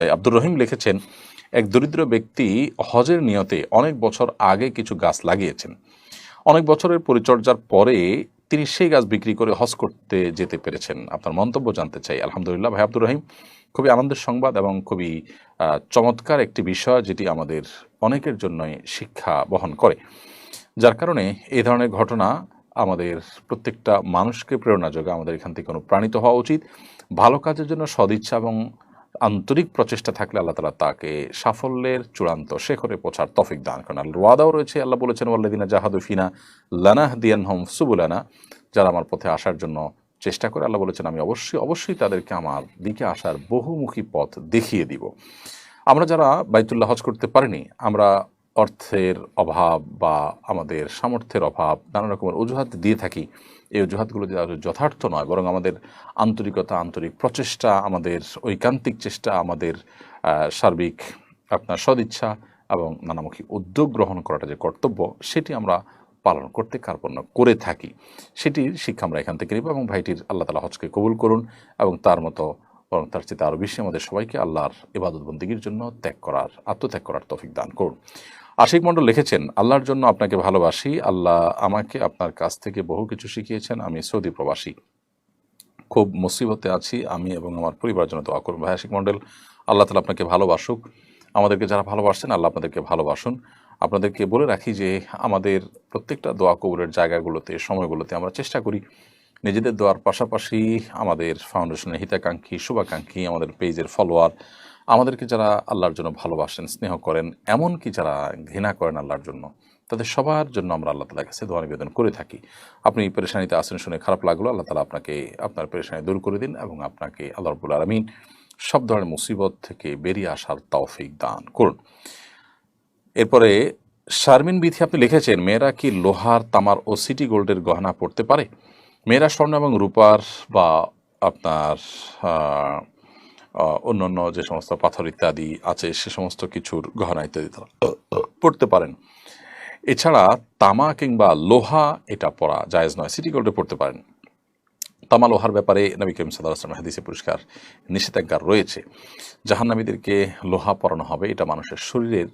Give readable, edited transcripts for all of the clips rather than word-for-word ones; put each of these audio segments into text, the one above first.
আব্দুর রহিম লিখেছেন, এক দরিদ্র ব্যক্তি হজের নিয়তে অনেক বছর আগে কিছু গাছ লাগিয়েছেন। অনেক বছরের পরিচর্যার পরে তিনি সেই গাছ বিক্রি করে হজ করতে যেতে পেরেছেন। আপনার মন্তব্য জানতে চাই। আলহামদুলিল্লাহ ভাই আব্দুর রহিম, খুবই আনন্দের সংবাদ এবং খুবই চমৎকার একটি বিষয়, যেটি আমাদের অনেকের জন্যই শিক্ষা বহন করে। যার কারণে এই ধরনের ঘটনা আমাদের প্রত্যেকটা মানুষকে প্রেরণা যোগায়। আমাদের এখান থেকে অনুপ্রাণিত হওয়া উচিত। ভালো কাজের জন্য সদিচ্ছা এবং আন্তরিক প্রচেষ্টা থাকলে আল্লাহ তালা তাকে সাফল্যের চূড়ান্ত শেখরে পৌঁছার তৌফিক দান করেন। আল্লাহর ওয়াদাও রয়েছে। আল্লাহ বলেছেন, ওয়াল্লাযিনা জাহাদু ফিনা লানাহদিয়ানহুম সুবুলানা, যারা আমার পথে আসার জন্য চেষ্টা করে, আল্লাহ বলেছেন আমি অবশ্যই তাদেরকে আমার দিকে আসার বহুমুখী পথ দেখিয়ে দিব। আমরা যারা বাইতুল্লাহ হজ করতে পারিনি, আমরা অর্থের অভাব বা আমাদের সামর্থ্যের অভাব, নানা রকমের অজুহাত দিয়ে থাকি। এই অজুহাতগুলো যে যথার্থ নয়, বরং আমাদের আন্তরিকতা, আন্তরিক প্রচেষ্টা, আমাদের ঐকান্তিক চেষ্টা, আমাদের সার্বিক আপনার সদিচ্ছা এবং নানামুখী উদ্যোগ গ্রহণ করাটা যে কর্তব্য, সেটি আমরা পালন করতে কার্পণ্য করে থাকি। সেটির শিক্ষা আমরা এখান থেকে নিব এবং ভাইটির আল্লাহ তাআলা হজকে কবুল করুন এবং তার মতো বরং তার চেয়ে আরও বেশি আমাদের সবাইকে আল্লাহর ইবাদত বন্দেগীর জন্য আত্মত্যাগ করার তৌফিক দান করুন। আশিক মণ্ডল লিখেছেন, আল্লাহর জন্য আপনাকে ভালোবাসি। আল্লাহ আমাকে আপনার কাছ থেকে বহু কিছু শিখিয়েছেন। আমি সৌদি প্রবাসী, খুব মুসিবতে আছি। আমি এবং আমার পরিবারের জন্য দোয়া করুন। ভাই আশিক মণ্ডল, আল্লাহ তাআলা আপনাকে ভালোবাসুক। আমাদেরকে যারা ভালোবাসছেন, আল্লাহ আপনাদেরকে ভালোবাসুন। আপনাদেরকে বলে রাখি যে আমাদের প্রত্যেকটা দোয়া কবুলের জায়গাগুলোতে, সময়গুলোতে আমরা চেষ্টা করি নিজেদের দোয়ার পাশাপাশি আমাদের ফাউন্ডেশনের হিতাকাঙ্ক্ষী, শুভাকাঙ্ক্ষী, আমাদের পেজের ফলোয়ার, আমাদেরকে যারা আল্লাহর জন্য ভালোবাসেন, স্নেহ করেন, এমনকি যারা ঘৃণা করেন আল্লাহর জন্য, তাদের সবার জন্য আমরা আল্লাহ তাআলার কাছে দোয়া নিবেদন করে থাকি। আপনি পেরেশানিতে আছেন শুনে খারাপ লাগলো। আল্লাহ তাআলা আপনাকে আপনার পেরেশানি দূর করে দিন এবং আপনাকে আল্লাহ রাব্বুল আলামিন সব ধরনের মুসিবত থেকে বেরিয়ে আসার তৌফিক দান করুন। এরপরে শারমিন বিথি আপনি লিখেছেন, মেয়েরা কি লোহার, তামার ও সিটি গোল্ডের গহনা পড়তে পারে? মেয়েরা স্বর্ণ এবং রূপার বা আপনার অন্যান্য যে সমস্ত পাথর ইত্যাদি আছে, সে সমস্ত কিছুর গহনা ইত্যাদি তারা পড়তে পারেন। এছাড়া তামা কিংবা লোহা এটা পরা জায়েজ নয়। সিটি গোল্ডে পড়তে পারেন। তামা লোহার ব্যাপারে নবী করিম সাল্লাল্লাহু আলাইহি ওয়াসাল্লাম হাদিসে পরিষ্কার নিষেধাজ্ঞা রয়েছে। জাহান্নামীদেরকে লোহা পরানো হবে, এটা মানুষের শরীরের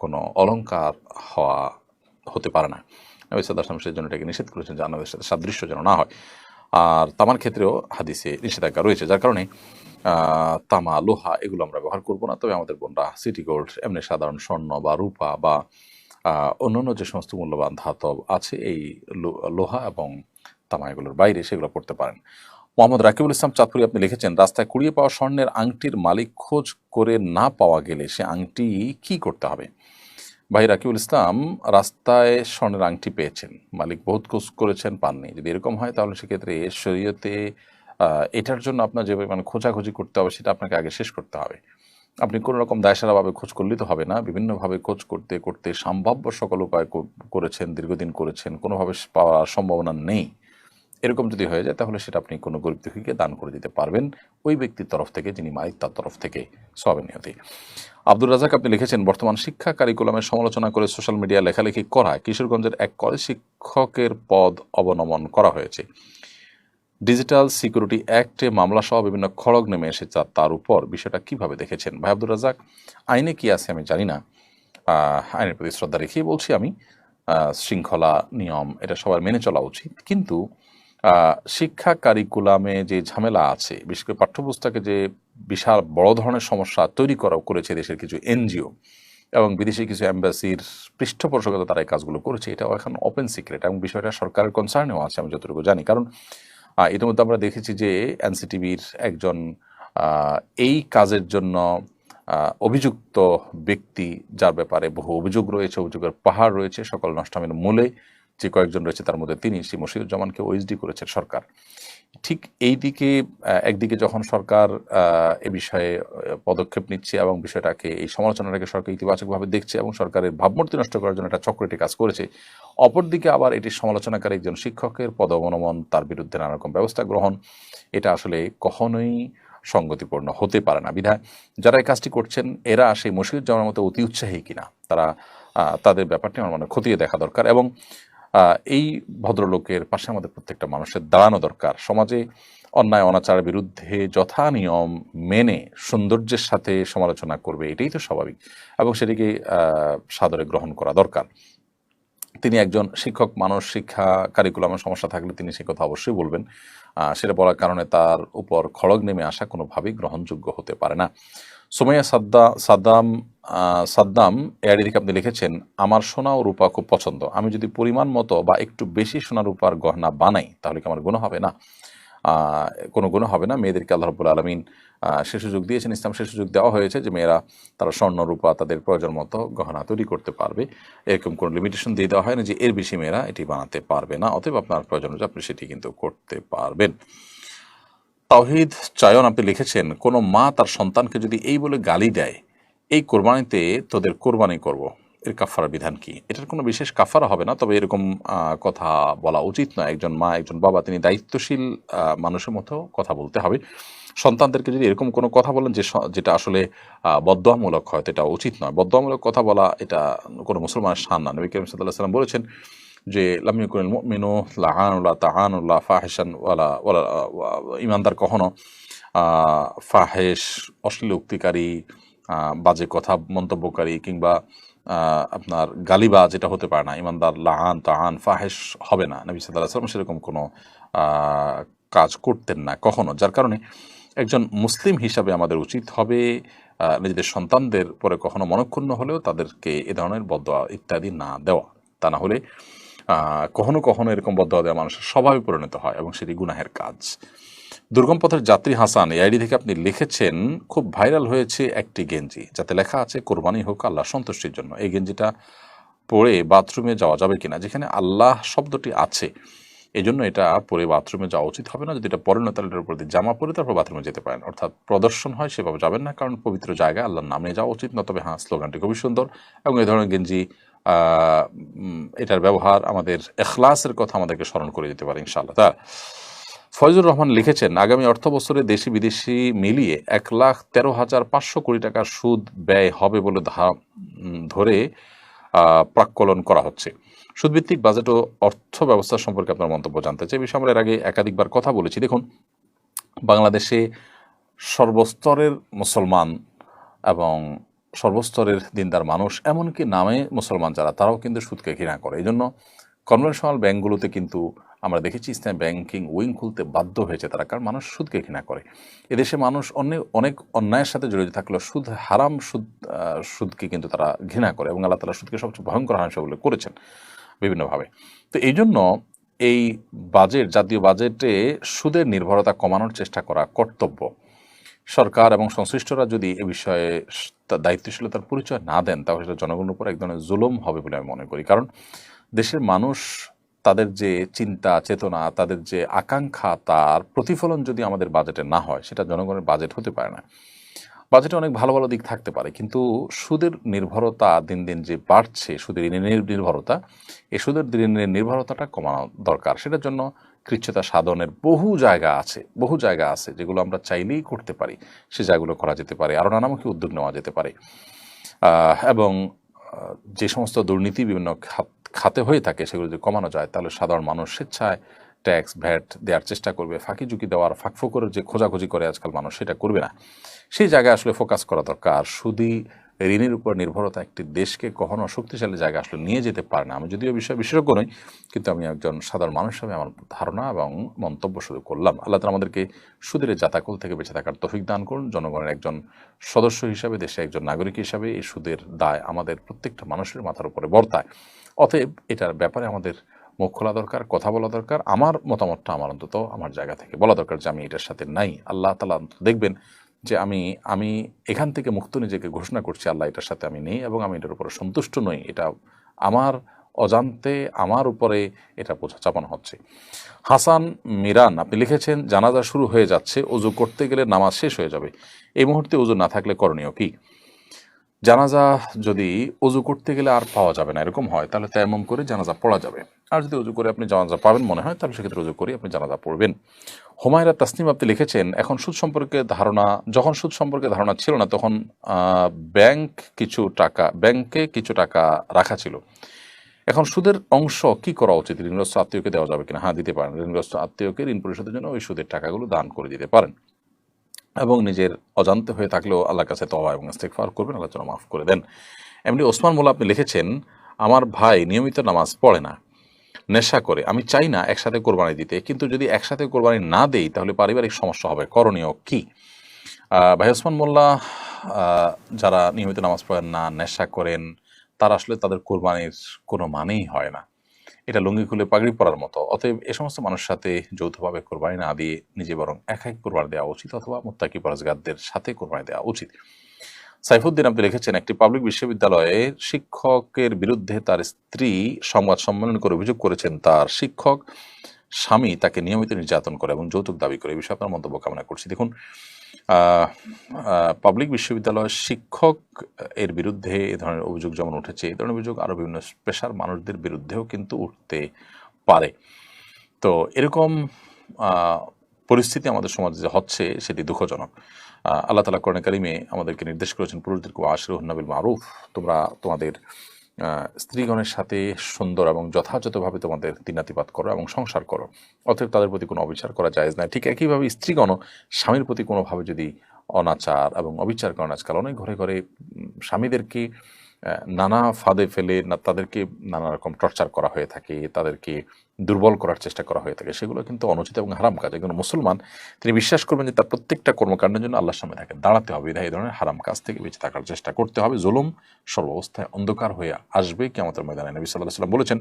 কোনো অলংকার হতে পারে না। নবী সাল্লাল্লাহু আলাইহি ওয়াসাল্লাম সেই জন্য এটাকে নিষেধ করেছেন, জাহান্নামের সাথে সাদৃশ্য যেন না হয়। আর তামার ক্ষেত্রেও হাদিসে নিষেধাজ্ঞা রয়েছে, যার কারণে তামা, লোহা এগুলো আমরা ব্যবহার করব না। তবে আমাদের বোনরা সিটি গোল্ড, এমনি সাধারণ স্বর্ণ বা রূপা বা অন্যান্য যে সমস্ত মূল্যবান ধাতব আছে, এই লোহা এবং তামা এগুলোর বাইরে সেগুলো পড়তে পারেন। মোহাম্মদ রাকিবুল ইসলাম চাঁদপুরি আপনি লিখেছেন, রাস্তায় কুড়িয়ে পাওয়া স্বর্ণের আংটির মালিক খোঁজ করে না পাওয়া গেলে সে আংটি কি করতে হবে? ভাই রাকিবুল ইসলাম, রাস্তায় স্বর্ণের আংটি পেয়েছেন, মালিক বহুত খোঁজ করেছেন, পাননি। যদি এরকম হয় তাহলে সেক্ষেত্রে শরীয়তে এটার জন্য আপনার যে মানে খোঁজাখুঁজি করতে হবে, সেটা আপনাকে আগে শেষ করতে হবে। আপনি কোনো রকম দায়সারাভাবে খোঁজ করলেই তো হবে না। বিভিন্নভাবে খোঁজ করতে করতে সম্ভাব্য সকল উপায় করেছেন, দীর্ঘদিন করেছেন, কোনোভাবে পাওয়ার সম্ভাবনা নেই। এরকম যদি হয়ে যায় তাহলে সেটা আপনি কোনো গরিব দুঃখীকে দান করে দিতে পারবেন, ওই ব্যক্তির তরফ থেকে যিনি মালিক, তার তরফ থেকে সওয়াবের নিয়তে। আব্দুর রাজাক আপনি লিখেছেন, বর্তমান শিক্ষা কারিকুলামের সমালোচনা করে সোশ্যাল মিডিয়া লেখালেখি করায় কিশোরগঞ্জের এক কলেজ শিক্ষকের পদ অবনমন করা হয়েছে। ডিজিটাল সিকিউরিটি অ্যাক্টে মামলা সহ বিভিন্ন খড়গ নেমে এসেছে তার উপর। বিষয়টা কিভাবে দেখেছেন? ভাই আব্দুর রাজাক, আইনে কি আছে আমি জানি না। আইনের প্রতি শ্রদ্ধা রেখেই বলছি আমি, শৃঙ্খলা, নিয়ম এটা সবার মেনে চলা উচিত। কিন্তু শিক্ষা কারিকুলামে যে ঝামেলা আছে, বিশেষ করে পাঠ্যপুস্তকে যে বিশাল বড় ধরনের সমস্যা তৈরি করেছে দেশের কিছু এনজিও এবং বিদেশি কিছু অ্যাম্বাসির পৃষ্ঠপোষকতা তারা এই কাজগুলো করেছে, এটাও এখন ওপেন সিক্রেট এবং বিষয়টা সরকারের কনসার্নেও আছে আমি যতটুকু জানি। কারণ ইতিমধ্যে আমরা দেখেছি যে এনসিটিভির একজন এই কাজের জন্য অভিযুক্ত ব্যক্তি, যার ব্যাপারে বহু অভিযোগ রয়েছে, অভিযোগের পাহাড় রয়েছে, সকল নষ্টামের মূলে যে কয়েকজন রয়েছে তার মধ্যে তিনি, শ্রী মশিউজ্জামানকে ওএসডি করেছে সরকার। ঠিক এই দিকে একদিকে যখন সরকার এ বিষয়ে পদক্ষেপ নিচ্ছে এবং বিষয়টাকে, এই সমালোচনাটাকে সরকার ইতিবাচকভাবে দেখছে এবং সরকারের ভাবমূর্তি নষ্ট করার জন্য একটা চক্রটি কাজ করেছে, অপরদিকে আবার এটি সমালোচনাকারী একজন শিক্ষকের পদ অবনমন, তার বিরুদ্ধে নানা রকম ব্যবস্থা গ্রহণ, এটা আসলে কখনোই সঙ্গতিপূর্ণ হতে পারে না। বিধায় যারা এই কাজটি করছেন এরা সেই মশিউজ্জামানের মতো অতি উৎসাহী কিনা, তারা তাদের ব্যাপারটি আমার মনে খতিয়ে দেখা দরকার এবং এই ভদ্রলোকের পাশে আমাদের প্রত্যেকটা মানুষের দাঁড়ানো দরকার। সমাজে অন্যায় অনাচারের বিরুদ্ধে যথা নিয়ম মেনে সৌন্দর্যের সাথে সমালোচনা করবে, এটাই তো স্বাভাবিক এবং সেটিকে সাদরে গ্রহণ করা দরকার। তিনি একজন শিক্ষক মানুষ, শিক্ষা কারিকুলামের সমস্যা থাকলে তিনি সে কথা অবশ্যই বলবেন। সেটা বলার কারণে তার উপর খড়গ নেমে আসা কোনোভাবেই গ্রহণযোগ্য হতে পারে না। সুমাইয়া সাদ্দাম এআইডি থেকে আপনি লিখেছেন, আমার সোনা ও রূপা খুব পছন্দ। আমি যদি পরিমাণ মতো বা একটু বেশি সোনা রূপার গহনা বানাই তাহলে কি আমার গুনাহ হবে না? কোনো গুনাহ হবে না। মেয়েদেরকে আল্লাহ রাব্বুল আলামিন সে সুযোগ দিয়েছেন, ইসলাম সে সুযোগ দেওয়া হয়েছে যে মেয়েরা তারা স্বর্ণ রূপা তাদের প্রয়োজন মতো গহনা তৈরি করতে পারবে। এরকম কোনো লিমিটেশন দিয়ে দেওয়া হয় না যে এর বেশি মেয়েরা এটি বানাতে পারবে না। অতএব আপনার প্রয়োজন অনুযায়ী আপনি সেটি কিন্তু করতে পারবেন। তাওহীদ চায়ন আপনি লিখেছেন, কোনো মা তার সন্তানকে যদি এই বলে গালি দেয়, এই কোরবানিতে তোদের কোরবানি করব, এর কাফারার বিধান কি? এটার কোনো বিশেষ কাফারা হবে না, তবে এরকম কথা বলা উচিত নয়। একজন মা একজন বাবা তিনি দায়িত্বশীল মানুষের মতো কথা বলতে হবে। সন্তানদেরকে যদি এরকম কোনো কথা বলেন যেটা আসলে বদদোয়ামূলক হয়, তো এটা উচিত নয়। বদদোয়ামূলক কথা বলা এটা কোনো মুসলমানের শান না। নবী করিম সাল্লাল্লাহু আলাইহি ওয়াসাল্লাম বলেছেন যে লাম ইয়াকুনিল মুমিনু লাআনুল্লাহ তাআনুল্লাহ ফাহিশান ওয়ালা ওয়ালা ঈমানদার কখনো ফাহেশ, অশ্লীল উক্তিকারী, বাজে কথা মন্তব্যকারী কিংবা আপনার গালিবাজ এটা হতে পারে না। ঈমানদার লাআন তাআন ফাহেশ হবে না। নবী সাল্লাল্লাহু আলাইহি ওয়াসাল্লাম সেরকম কোনো কাজ করতেন না কখনো। যার কারণে একজন মুসলিম হিসাবে আমাদের উচিত হবে নিজেদের সন্তানদের পরে কখনো মনক্ষুণ্ণ হলেও তাদেরকে এ ধরনের বদদোয়া ইত্যাদি না দেওয়া। তা না হলে কখনো কখনো এরকম বদদোয়া দেওয়া মানুষের স্বভাবে পরিণত হয় এবং সেটি গুনাহের কাজ। দুর্গম পথের যাত্রী হাসান এই আইডি থেকে আপনি লিখেছেন, খুব ভাইরাল হয়েছে একটি গেঞ্জি যাতে লেখা আছে কোরবানি হোক আল্লাহ সন্তুষ্টির জন্য। এই গেঞ্জিটা পরে বাথরুমে যাওয়া যাবে কিনা? যেখানে আল্লাহ শব্দটি আছে এজন্য এটা পরে বাথরুমে যাওয়া উচিত হবে না। যদি এটা পরেন তাহলে এটার উপর দিয়ে জামা পরে তারপর বাথরুমে যেতে পারেন, অর্থাৎ প্রদর্শন হয় সেভাবে যাবেন না, কারণ পবিত্র জায়গায় আল্লাহর নামে যাওয়া উচিত না। তবে হ্যাঁ, স্লোগানটি খুবই সুন্দর এবং এই ধরনের গেঞ্জি এটার ব্যবহার আমাদের এখলাসের কথা আমাদেরকে স্মরণ করে দিতে পারে ইনশাআল্লাহ। তার ফয়জুর রহমান লিখেছেন, আগামী অর্থ বছরে দেশি বিদেশি মিলিয়ে 1,13,500 কোটি টাকার সুদ ব্যয় হবে বলে ধরে প্রাক্কলন করা হচ্ছে। সুদভিত্তিক বাজেট ও অর্থ ব্যবস্থা সম্পর্কে আপনার মন্তব্য জানতে চাই। বিষয়ে আমরা এর আগে একাধিকবার কথা বলেছি। দেখুন, বাংলাদেশে সর্বস্তরের মুসলমান এবং সর্বস্তরের দিনদার মানুষ, এমনকি নামে মুসলমান যারা, তারাও কিন্তু সুদকে ঘৃণা করে। এই জন্য কনভেনশনাল ব্যাংকগুলোতে কিন্তু আমরা দেখেছি ইসলামী ব্যাংকিং উইং খুলতে বাধ্য হয়েছে তারা, কারণ মানুষ সুদকে ঘৃণা করে। এদেশে মানুষ অনেক অন্যায়ের সাথে জড়িত থাকলেও সুদ হারাম সুদকে কিন্তু তারা ঘৃণা করে এবং আল্লাহ তাআলা সুদকে সবচেয়ে ভয়ঙ্কর হারাম বলে করেছেন বিভিন্নভাবে। তো এই জন্য এই জাতীয় বাজেটে সুদের নির্ভরতা কমানোর চেষ্টা করা কর্তব্য। সরকার এবং সংশ্লিষ্টরা যদি এ বিষয়ে দায়িত্বশীলতার পরিচয় না দেন তাহলে সেটা জনগণের উপর এক ধরনের জুলুম হবে বলে আমি মনে করি। কারণ দেশের মানুষ তাদের যে চিন্তা চেতনা, তাদের যে আকাঙ্ক্ষা, তার প্রতিফলন যদি আমাদের বাজেটে না হয় সেটা জনগণের বাজেট হতে পারে না। বাজেটে অনেক ভালো ভালো দিক থাকতে পারে, কিন্তু সুদের নির্ভরতা দিন দিন যে বাড়ছে, সুদের ঋণের নির্ভরতা, এই সুদের ঋণের নির্ভরতাটা কমানো দরকার। সেটার জন্য কৃচ্ছতা সাধনের বহু জায়গা আছে যেগুলো আমরা চাইলেই করতে পারি। সে জায়গাগুলো করা যেতে পারে, আরও নানামুখী উদ্যোগ নেওয়া যেতে পারে এবং যে সমস্ত দুর্নীতি বিভিন্ন খাতে হয়ে থাকে সেগুলো যদি কমানো যায় তাহলে সাধারণ মানুষ স্বেচ্ছায় ট্যাক্স ভ্যাট দেওয়ার চেষ্টা করবে। ফাঁকি ঝুঁকি দেওয়ার ফাঁকফোকরের যে খোঁজাখুঁজি করে আজকাল মানুষ, সেটা করবে না। সেই জায়গায় আসলে ফোকাস করা দরকার। সুদী ঋণের উপর নির্ভরতা একটি দেশকে কখনো শক্তিশালী জায়গায় আসলে নিয়ে যেতে পারে না। আমি যদিও বিষয় বিশেষজ্ঞ নই, কিন্তু আমি একজন সাধারণ মানুষ হিসেবে আমার ধারণা এবং মন্তব্য শুরু করলাম। আল্লাহ তাআলা আমাদেরকে সুদের জাতাকল থেকে বেঁচে থাকার তৌফিক দান করুন। জনগণের একজন সদস্য হিসাবে, দেশে একজন নাগরিক হিসাবে এই সুদের দায় আমাদের প্রত্যেকটা মানুষের মাথার উপরে বর্তায়। অতএব এটার ব্যাপারে আমাদের মুখ খোলা দরকার, কথা বলা দরকার। আমার মতামতটা অন্তত আমার জায়গা থেকে বলা দরকার যে আমি এটার সাথে নাই। আল্লাহ তাআলা দেখবেন যে আমি এখান থেকে মুক্ত নিজেকে ঘোষণা করছি, আল্লাহ এটার সাথে আমি নেই এবং আমি এটার উপরে সন্তুষ্ট নই। এটা আমার অজান্তে আমার উপরে এটা বোঝা চাপানো হচ্ছে। হাসান মিরান আপনি লিখেছেন, জানাজা শুরু হয়ে যাচ্ছে, ওযু করতে গেলে নামাজ শেষ হয়ে যাবে, এই মুহূর্তে ওযু না থাকলে করণীয় কি? জানাজা যদি ওযু করতে গেলে আর পাওয়া যাবে না এরকম হয়, তাহলে তায়াম্মুম করে জানাজা পড়া যাবে। আর যদি ওযু করে আপনি জানাজা পাবেন মনে হয়, তাহলে সেক্ষেত্রে ওযু করে আপনি জানাজা পড়বেন। হুমায়রা তাসনিম আপনি লিখেছেন, যখন সুদ সম্পর্কে ধারণা ছিল না তখন ব্যাংকে কিছু টাকা রাখা ছিল। এখন সুদের অংশ কি করা উচিত? ঋণগ্রস্ত আত্মীয়কে দেওয়া যাবে কিনা? হ্যাঁ, দিতে পারেন। ঋণগ্রস্ত আত্মীয়কে ঋণ পরিশোধের জন্য ওই সুদের টাকাগুলো দান করে দিতে পারেন, এবং নিজের অজান্তে হয়ে থাকলেও আল্লাহর কাছে তওবা এবং ইস্তেগফার করবেন, আল্লাহ যেন মাফ করে দেন। এমনি ওসমান মোল্লা আপনি লিখেছেন, আমার ভাই নিয়মিত নামাজ পড়ে না, নেশা করে, আমি চাই না একসাথে কোরবানি দিতে, কিন্তু যদি একসাথে কোরবানি না দেই তাহলে পারিবারিক সমস্যা হবে, করণীয় কি? ভাই ওসমান মোল্লা, যারা নিয়মিত নামাজ পড়েন না, নেশা করেন, তারা আসলে তাদের কোরবানির কোনো মানেই হয় না। এটা লুঙ্গি খুলে পাগড়ি পরার মতো। অতএব এ সমস্ত মানুষের সাথে যৌথভাবে কোরবানি না দিয়ে নিজে বরং একাই কোরবানি দেওয়া উচিত, অথবা মুত্তাকি পরহেজগারদের সাথে কোরবানি দেওয়া উচিত। সাইফুদ্দিন আপনি লিখেছেন, একটি পাবলিক বিশ্ববিদ্যালয়ে শিক্ষকের বিরুদ্ধে তার স্ত্রী সংবাদ সম্মেলন করে অভিযোগ করেছেন তার শিক্ষক স্বামী তাকে নিয়মিত নির্যাতন করে এবং যৌতুক দাবি করে। এই বিষয়ে আপনার মন্তব্য কামনা করছি। দেখুন, পাবলিক বিশ্ববিদ্যালয়ের শিক্ষক এর বিরুদ্ধে এ ধরনের অভিযোগ যেমন উঠেছে, এই ধরনের অভিযোগ আরও বিভিন্ন পেশার মানুষদের বিরুদ্ধেও কিন্তু উঠতে পারে। তো এরকম পরিস্থিতি আমাদের সমাজে যে হচ্ছে সেটি দুঃখজনক। আল্লাহ তাআলা কোরআনে কারিমে আমাদেরকে নির্দেশ করেছেন, পুরুষদেরকে আশিরুহুন্না বিল মারুফ, তোমরা তোমাদের স্ত্রীগণের সাথে সুন্দর এবং যথাযথভাবে তোমাদের দিনাতিপাত করো এবং সংসার করো, অতএব তাদের প্রতি কোনো অবিচার করা জায়েজ নয়। ঠিক একইভাবে স্ত্রীগণও স্বামীর প্রতি কোনোভাবে যদি অনাচার এবং অবিচার করেন, আজকাল অনেক ঘরে ঘরে স্বামীদেরকে নানা ফাঁদে ফেলে তাদেরকে নানা রকম টর্চার করা হয়ে থাকে, তাদেরকে দুর্বল করার চেষ্টা করা হয়ে থাকে, সেগুলো কিন্তু অনুচিত এবং হারাম কাজ। একজন মুসলমান তিনি বিশ্বাস করবেন যে তার প্রত্যেকটা কর্মকাণ্ডের জন্য আল্লাহর সামনে তাকে দাঁড়াতে হবে, এই ধরনের হারাম কাজ থেকে বেঁচে থাকার চেষ্টা করতে হবে। জুলুম সর্বাবস্থায় অন্ধকার হয়ে আসবে কিয়ামতের ময়দানে। নবী সাল্লাল্লাহু আলাইহি ওয়াসাল্লাম বলেছেন,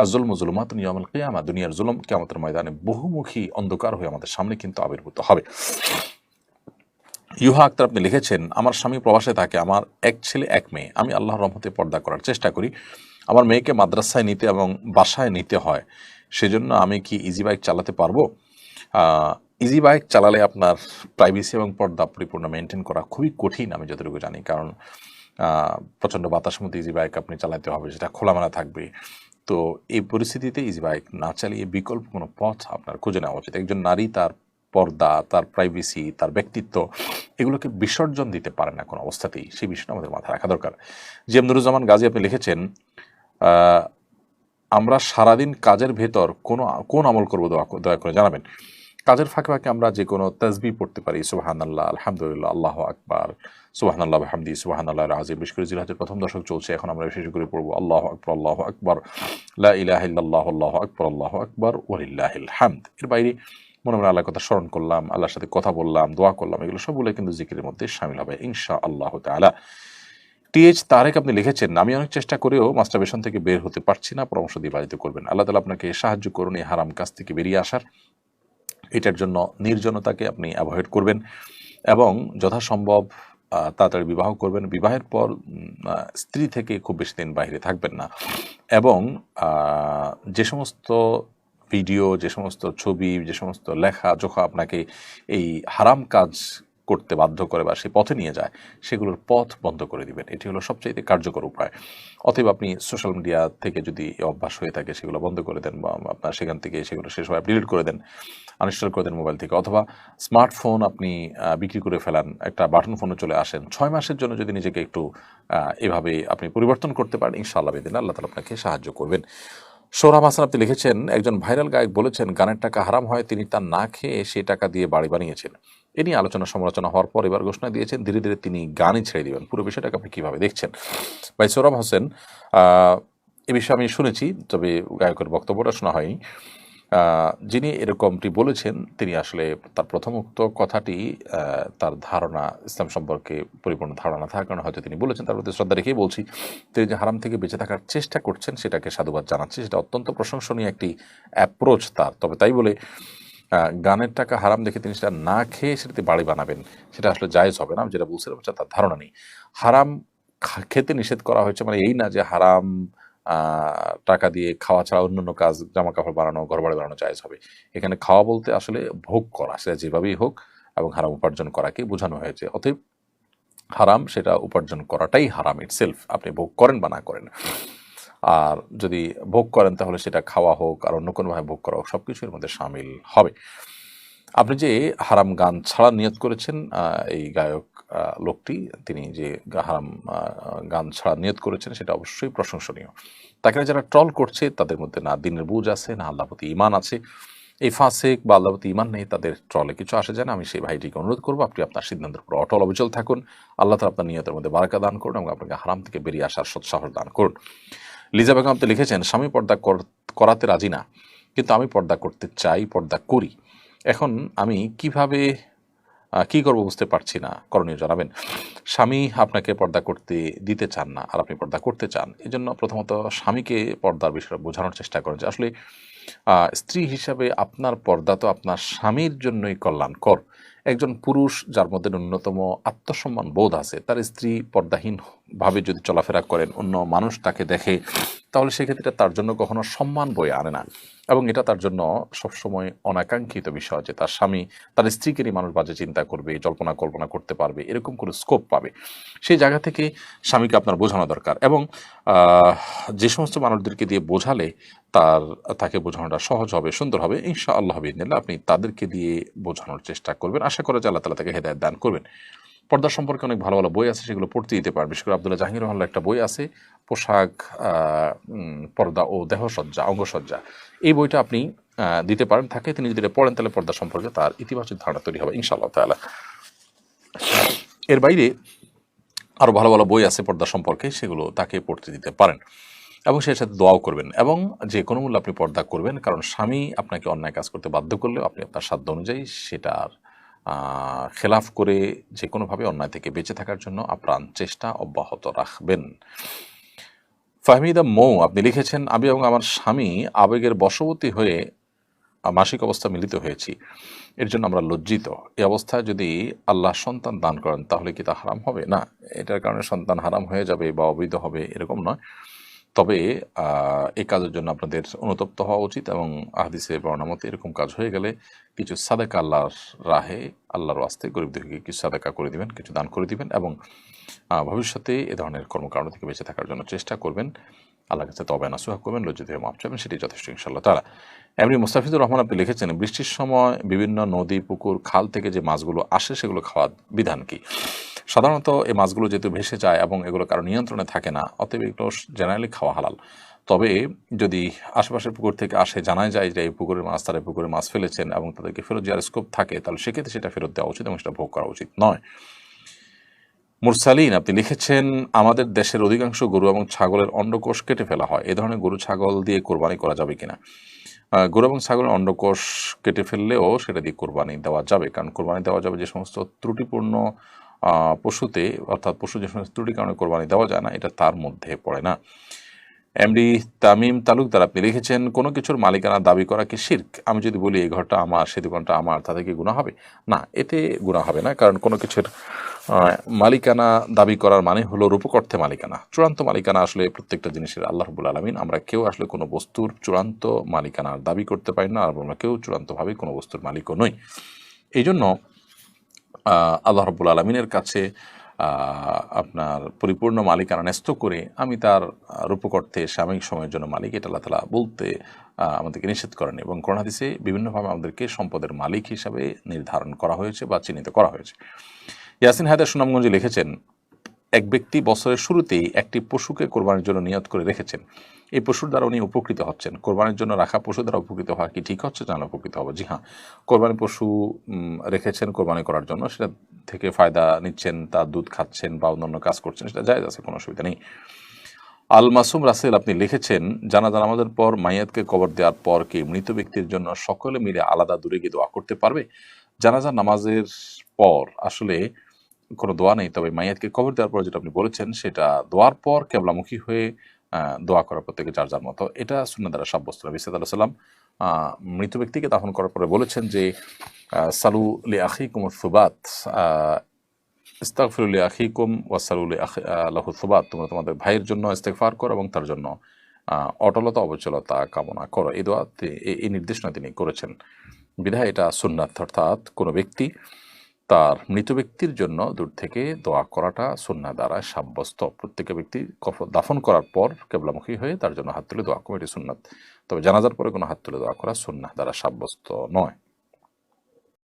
আয-যুলমু যুলুমাতুন ইয়াউমাল কিয়ামা, দুনিয়ার জুলুম কিয়ামতের ময়দানে বহুমুখী অন্ধকার হয়ে আমাদের সামনে কিন্তু আবির্ভূত হবে। ইউহা আক্তার আপনি লিখেছেন, আমার স্বামী প্রবাসে থাকে, আমার এক ছেলে এক মেয়ে, আমি আল্লাহর রহমতে পর্দা করার চেষ্টা করি। আমার মেয়েকে মাদ্রাসায় নিতে এবং বাসায় নিতে হয়, সেজন্য আমি কি ইজি বাইক চালাতে পারবো? ইজি বাইক চালালে আপনার প্রাইভেসি এবং পর্দা পরিপূর্ণ মেনটেন করা খুবই কঠিন, আমি যতটুকু জানি। কারণ প্রচণ্ড বাতাসের মধ্যে ইজি বাইক আপনি চালাতে হবে, সেটা খোলামেলা থাকবে। তো এই পরিস্থিতিতে ইজি বাইক না চালিয়ে বিকল্প কোনো পথ আপনার খুঁজে নেওয়া উচিত। একজন নারী তার পর্দা, তার প্রাইভেসি, তার ব্যক্তিত্ব, এগুলোকে বিসর্জন দিতে পারে না কোনো অবস্থাতেই। সেই বিষয়টা আমাদের মাথায় রাখা দরকার। জি এম নুরুজ্জামান গাজী আপনি লিখেছেন, আমরা সারাদিন কাজের ভেতর কোন আমল করবো দয়া করে জানাবেন। কাজের ফাঁকে ফাঁকে আমরা যে কোনো তাসবিহ পড়তে পারি, সুবহানাল্লাহ, আলহামদুলিল্লাহ, আল্লাহু আকবার, সুবহানাল্লাহ ওয়া বিহামদিহি, সুবহানাল্লাহিল আযীম। বিশেষ করে জিলহজের প্রথম দশক চলছে, এখন আমরা বিশেষ করে পড়বো আল্লাহু আকবার, আল্লাহু আকবার, লা ইলাহা ইল্লাল্লাহ, আল্লাহু আকবার, আল্লাহু আকবার ওয়া লিল্লাহিল হামদ। এর বাইরে মনে মনে আল্লাহর কথা স্মরণ করলাম, আল্লাহর সাথে কথা বললাম, দোয়া করলাম, এগুলো সবগুলো কিন্তু জিকিরের মধ্যে শামিল হবে ইনশাআল্লাহু তাআলা। টিএইচ তারেক আপনি লিখেছেন, আমি অনেক চেষ্টা করেও মাস্টারবেশন থেকে বের হতে পারছি না, পরামর্শ দিয়ে বাড়িতে করবেন। আল্লাহ তাআলা আপনাকে সাহায্য করুন এই হারাম কাজ থেকে বেরিয়ে আসার। এটার জন্য নির্জনতাকে আপনি অ্যাভয়েড করবেন এবং যথাসম্ভব তাড়াতাড়ি বিবাহ করবেন। বিবাহের পর স্ত্রী থেকে খুব বেশি দিন বাইরে থাকবেন না, এবং যে সমস্ত ভিডিও, যে সমস্ত ছবি, যে সমস্ত লেখা জোখা আপনাকে এই হারাম কাজ করতে বাধ্য করে বা সেই পথে নিয়ে যায়, সেগুলোর পথ বন্ধ করে দিবেন। এটি হলো সবচাইতে কার্যকর উপায়। অতএব আপনি সোশ্যাল মিডিয়া থেকে যদি অভ্যাস হয়ে থাকে সেগুলো বন্ধ করে দেন, বা আপনার সেখান থেকে সেগুলো শেষ হয় ডিলিট করে দেন, আনইনস্টল করে দেন মোবাইল থেকে, অথবা স্মার্টফোন আপনি বিক্রি করে ফেলান, একটা বাটন ফোনে চলে আসেন। 6 মাসের জন্য যদি নিজেকে একটু এভাবে আপনি পরিবর্তন করতে পারেন, ইনশাআল্লাহ বিদিন আল্লাহ তাআলা আপনাকে সাহায্য করবেন। সোহরাব হাসান আপনি লিখেছেন, একজন ভাইরাল গায়ক বলেছেন গানের টাকা হারাম হয়, তিনি তা না খেয়ে সেই টাকা দিয়ে বাড়ি বানিয়েছেন। এ নিয়ে আলোচনা সমালোচনা হওয়ার পর এবার ঘোষণা দিয়েছেন ধীরে ধীরে তিনি গানই ছেড়ে দিবেন। পুরো বিষয়টাকে আপনি কীভাবে দেখছেন? ভাই সোহরাব হোসেন, এ বিষয়ে আমি শুনেছি, তবে গায়কের বক্তব্যটা শোনা হয়নি। যিনি এরকমটি বলেছেন তিনি আসলে তার প্রথম উক্ত কথাটি তার ধারণা ইসলাম সম্পর্কে পরিপূর্ণ ধারণা না থাকার কারণে হয়তো তিনি বলেছেন, তার প্রতি শ্রদ্ধা রেখেই বলছি। তিনি যে হারাম থেকে বেঁচে থাকার চেষ্টা করছেন সেটাকে সাধুবাদ জানাচ্ছি, সেটা অত্যন্ত প্রশংসনীয় একটি অ্যাপ্রোচ তার। তবে তাই বলে গানের টাকা হারাম দেখে তিনি সেটা না খেয়ে সেটাতে বাড়ি বানাবেন, সেটা আসলে জায়েজ হবে না। যেটা বলছিলাম তার ধারণা নেই। হারাম খেতে নিষেধ করা হয়েছে মানে এই না যে হারাম টাকা দিয়ে খাওয়া ছাড়া অন্যান্য কাজ, জামা কাপড় বানানো, ঘরবাড়ি বানানো জায়েজ হবে। এখানে খাওয়া বলতে আসলে ভোগ করা, সেটা যেভাবেই হোক, এবং হারাম উপার্জন করাকে বোঝানো হয়েছে। অতএব হারাম সেটা উপার্জন করাটাই হারাম ইটসেলফ, আপনি ভোগ করেন বা না করেন। আর যদি ভোগ করেন তাহলে সেটা খাওয়া হোক আর অন্য কোনোভাবে ভোগ করা হোক, সব কিছুর মধ্যে শামিল হবে। আপনি যে হারাম গান ছাড়া নিয়ত করেছেন, এই গায়ক লোকটি তিনি যে হারাম গান ছাড়া নিয়ত করেছেন সেটা অবশ্যই প্রশংসনীয়। তাকে যারা ট্রল করছে তাদের মধ্যে না দিনের বুঝ আছে, না আল্লাহর প্রতি ঈমান আছে। এই ফাসিক বা আল্লাহর প্রতি ঈমান নেই, তাদের ট্রলে কিছু আসে যায় না। আমি সেই ভাইটিকে অনুরোধ করবো, আপনি আপনার সিদ্ধান্তের উপর অটল অবিচল থাকুন। আল্লাহ তাআলা আপনার নিয়তের মধ্যে বারাকা দান করুন এবং আপনাকে হারাম থেকে বেরিয়ে আসার সৎসাহস দান করুন। লিজা বেগম আপনি লিখেছেন, স্বামী পর্দা করাতে রাজি না, কিন্তু আমি পর্দা করতে চাই, পর্দা করি। এখন আমি কিভাবে কি করবো বুঝতে পারছি না, করণীয় জানাবেন। স্বামী আপনাকে পর্দা করতে দিতে চান না আর আপনি পর্দা করতে চান, এই জন্য প্রথমত স্বামীকে পর্দার বিষয়ে বোঝানোর চেষ্টা করেন যে আসলে স্ত্রী হিসাবে আপনার পর্দা তো আপনার স্বামীর জন্যই কল্যাণকর। একজন পুরুষ যার মধ্যে ন্যূনতম আত্মসম্মান বোধ আছে, তার স্ত্রী পর্দাহীন ভাবে যদি চলাফেরা করেন, অন্য মানুষ তাকে দেখে, তাহলে সেক্ষেত্রে তার জন্য কখনো সম্মান বয়ে আনে না এবং এটা তার জন্য সবসময় অনাকাঙ্ক্ষিত বিষয় যে তার স্বামী তার স্ত্রীকে নিয়ে মানুষ বাজে চিন্তা করবে, জল্পনা কল্পনা করতে পারবে, এরকম কোনো স্কোপ পাবে। সেই জায়গা থেকে স্বামীকে আপনার বোঝানো দরকার এবং যে সমস্ত মানুষদেরকে দিয়ে বোঝালে তাকে বোঝানোটা সহজ হবে, সুন্দর হবে, ইনশাআল্লাহ বিইذনিল্লাহ আপনি তাদেরকে দিয়ে বোঝানোর চেষ্টা করবেন। আশা করা যায় আল্লাহ তাআলা তাকে হেদায়েত দান করবেন। পর্দা সম্পর্কে অনেক ভালো ভালো বই আছে, সেগুলো পড়তে দিতে পারেন। বিশেষ করে আব্দুল্লাহ জাহাঙ্গীর রহমানের একটা বই আছে, পোশাক, পর্দা ও দেহসজ্জা, অঙ্গসজ্জা। এই বইটা আপনি দিতে পারেন তাকে। তিনি যদি এটা পড়েন তাহলে পর্দা সম্পর্কে তার ইতিবাচক ধারণা তৈরি হবে ইনশাআল্লাহ তাআলা। এর বাইরে আরও ভালো ভালো বই আছে পর্দা সম্পর্কে, সেগুলো তাকে পড়তে দিতে পারেন এবং সেই সাথে দোয়াও করবেন এবং যে কোনো মূল্যে আপনি পর্দা করবেন, কারণ স্বামী আপনাকে অন্যায় কাজ করতে বাধ্য করলেও আপনি আপনার সাধ্য অনুযায়ী সেটার খেলাফ করে যে কোনোভাবে অন্যায় থেকে বেঁচে থাকার জন্য আপ্রাণ চেষ্টা অব্যাহত রাখবেন। ফাহমিদা মৌ আপনি লিখেছেন, আমি এবং আমার স্বামী আবেগের বশবর্তী হয়ে মাসিক অবস্থা মিলিত হয়েছি, এর জন্য আমরা লজ্জিত। এই অবস্থায় যদি আল্লাহ সন্তান দান করেন তাহলে কি তা হারাম হবে? না, এটার কারণে সন্তান হারাম হয়ে যাবে বা অবৈধ হবে এরকম নয়। তবে এই কাজের জন্য আপনাদের অনুতপ্ত হওয়া উচিত এবং হাদিসে বর্ণনা মতে এরকম কাজ হয়ে গেলে কিছু সাদাকা আল্লাহর রাহে, আল্লাহর ওয়াস্তে গরিব দুঃখীকে কিছু সাদাকা করে দিবেন, কিছু দান করে দিবেন এবং ভবিষ্যতে এ ধরনের কর্মকাণ্ড থেকে বেঁচে থাকার জন্য চেষ্টা করবেন। আল্লাহর কাছে তওবা নাসুহা করবেন, লজ্জিত হয়ে মাপ চাইবেন, সেটি যথেষ্ট ইনশাআল্লাহ তাআলা। এমনি মুস্তাফিজুর রহমান আপনি লিখেছেন, বৃষ্টির সময় বিভিন্ন নদী, পুকুর, খাল থেকে যে মাছগুলো আসে সেগুলো খাওয়ার বিধান কি? সাধারণত এই মাছগুলো যেহেতু ভেসে যায় এবং এগুলো কারো নিয়ন্ত্রণে থাকে না, অতএব এগুলো জেনারেলি খাওয়া হালাল। তবে যদি আশেপাশের পুকুর থেকে আসে, জানা যায় যে এই পুকুরের মাছ, তারা পুকুরে মাছ ফেলেছেন এবং তাদেরকে ফেরত যাওয়ার স্কোপ থাকে, তাহলে সেক্ষেত্রে সেটা ফেরত দেওয়া উচিত এবং সেটা ভোগ করা উচিত নয়। মুরসালিন আপনি লিখেছেন, আমাদের দেশের অধিকাংশ গরু এবং ছাগলের অন্ডকোষ কেটে ফেলা হয়, এ ধরনের গরু ছাগল দিয়ে কোরবানি করা যাবে কিনা? গরু এবং ছাগলের অন্ডকোষ কেটে ফেললেও সেটা দিয়ে কোরবানি দেওয়া যাবে, কারণ কোরবানি দেওয়া যাবে যে সমস্ত ত্রুটিপূর্ণ পশুতে, অর্থাৎ পশু যে সমস্ত ত্রুটির কারণে কোরবানি দেওয়া যায় না, এটা তার মধ্যে পড়ে না। এমডি তামিম তালুকদার আপনি লিখেছেন, কোনো কিছুর মালিকানা দাবি করা কি শিরক? আমি যদি বলি এই ঘরটা আমার, সে দোকানটা আমার, তাতে কি গুনাহ হবে? না, এতে গুনাহ হবে না, কারণ কোনো কিছুর মালিকানা দাবি করার মানে হলো রূপকর্থে মালিকানা। চূড়ান্ত মালিকানা আসলে প্রত্যেকটা জিনিসের আল্লাহ রাব্বুল আলামিন। আমরা কেউ আসলে কোনো বস্তুর চূড়ান্ত মালিকানার দাবি করতে পারি না, আর আমরা কেউ চূড়ান্তভাবে কোনো বস্তুর মালিকও নই। এই জন্য আল্লাহ রাব্বুল আলামিনের কাছে আপনার পরিপূর্ণ মালিকানা ন্যস্ত করে আমি তার রূপকর্থে সাময়িক সময়ের জন্য মালিক, এটা আল্লাহ তাআলা বলতে আমাদেরকে নিষেধ করেন এবং কোরআন হাদিসে বিভিন্নভাবে আমাদেরকে সম্পদের মালিক হিসাবে নির্ধারণ করা হয়েছে বা চিহ্নিত করা হয়েছে। ইয়াসিন হায়দার সুনামগঞ্জে লিখেছেন, এক ব্যক্তি বছরের শুরুতেই একটি পশুকে কোরবানির জন্য নিয়ত করে রেখেছেন, এই পশুর দ্বারা উনি উপকৃত হচ্ছেন। কোরবানির জন্য রাখা পশু দ্বারা উপকৃত হওয়া কি ঠিক হচ্ছে? জানা উপকৃত হবে। জি হ্যাঁ, কোরবানি পশু রেখেছেন কোরবানি করার জন্য, সেটা থেকে ফায়দা নিচ্ছেন, তার দুধ খাচ্ছেন বা অন্যান্য কাজ করছেন, সেটা জায়েজ আছে, কোনো অসুবিধা নেই। আল মাসুম রাসেল আপনি লিখেছেন, জানাজা নামাজের পর মাইয়াতকে কবর দেওয়ার পর কি মৃত ব্যক্তির জন্য সকলে মিলে আলাদা দূরে গিয়ে দোয়া করতে পারবে? জানাজা নামাজের পর আসলে কোনো দোয়া নেই, তবে মাইয়াতকে কবর দেওয়ার পর যেটা আপনি বলেছেন সেটা দোয়ার পর কেবলামুখী হয়ে দোয়া করা প্রত্যেকে যার যার মতো, এটা সুন্নাহ দ্বারা সাব্যস্ত। নবী সাল্লাল্লাহু আলাইহি ওয়াসাল্লাম মৃত ব্যক্তিকে দাফন করার পরে বলেছেন যে সালু লি আখিকুম সুবাত, ইস্তাগফিরু লি আখিকুম ওয়াসালু লাহু সুবাত, তোমরা তোমাদের ভাইয়ের জন্য ইস্তেগফার করো এবং তার জন্য অটলতা অবচলতা কামনা করো। এই দোয়াতে এই নির্দেশনা তিনি করেছেন, বিধায় এটা সুন্নাত, অর্থাৎ কোনো ব্যক্তি তার মৃত ব্যক্তির জন্য দূর থেকে দোয়া করাটা সুন্নাহ দ্বারা সাব্যস্ত। প্রত্যেক ব্যক্তি দাফন করার পর কেবলামুখী হয়ে তার জন্য হাত তুলে দোয়া করা, এটি সুন্নাত। তবে জানাজার পরে কোনো হাত তুলে দোয়া করা সুন্নাহ দ্বারা সাব্যস্ত নয়।